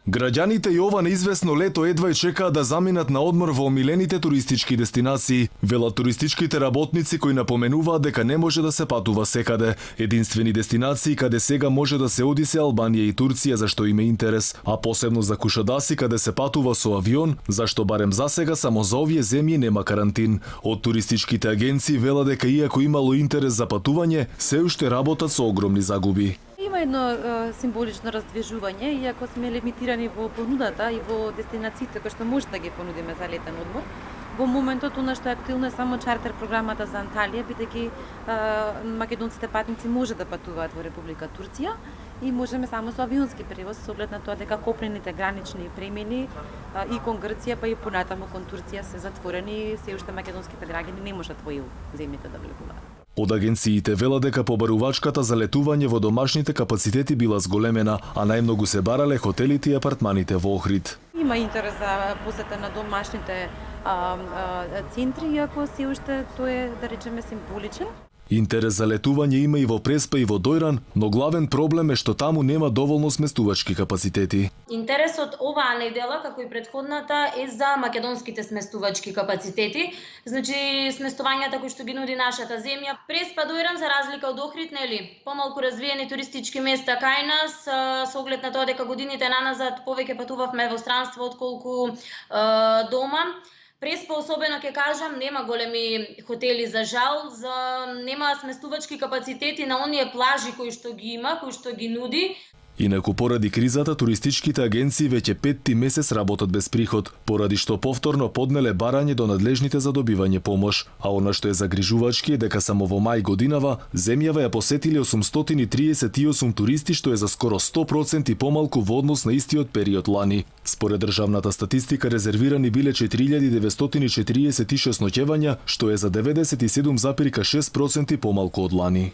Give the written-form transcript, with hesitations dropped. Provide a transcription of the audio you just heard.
Граѓаните и ова неизвестно лето едва и чекаат да заминат на одмор во омилените туристички дестинации. Велат туристичките работници кои напоменуваат дека не може да се патува секаде. Единствени дестинации каде сега може да се оди се Албанија и Турција, зашто има интерес, а посебно за Кушадаси каде се патува со авион, зашто барем за сега само за овие земји нема карантин. Од туристичките агенции велат дека иако имало интерес за патување, се уште работат со огромни загуби. Има едно символично раздвижување, иако сме лимитирани во понудата и во дестинациите кои што може да ги понудиме за летен одмор. Во моментот она што е активно е само чартер програмата за Анталија, бидејќи македонците патници може да патуваат во Република Турција и можеме само со авионски превоз, со оглед на тоа дека копнените гранични премини и кон Грција, па и понатаму кон Турција се затворени и се уште македонските граѓани не можат во ЕУ земјите да влегуваат. Од агенциите велат дека побарувачката за летување во домашните капацитети била зголемена, а најмногу се барале хотелите и апартманите во Охрид. Има интерес за посета на домашните центри, иако се уште тој е, да речеме, символичен. Интерес за летување има и во Преспа и во Дојран, но главен проблем е што таму нема доволно сместувачки капацитети. Интересот оваа недела, како и претходната, е за македонските сместувачки капацитети. Значи, сместувањата кои што ги нуди нашата земја. Преспа, Дојран, за разлика од Охрид, нели, помалку развиени туристички места кај нас, со оглед на тоа дека годините наназад повеќе патувавме во странство отколку дома. Преспа, особено ќе кажам, нема големи хотели за жал, нема сместувачки капацитети на оние плажи кои што ги има, кои што ги нуди. Инаку поради кризата, туристичките агенции веќе 5-ти месец работат без приход, поради што повторно поднеле барање до надлежните за добивање помош, а она што е загрижувачки е дека само во мај годинава земјава ја посетиле 838 туристи, што е за скоро 100% помалку во однос на истиот период лани. Според државната статистика резервирани биле 4946 ноќевања, што е за 97,6% помалку од лани.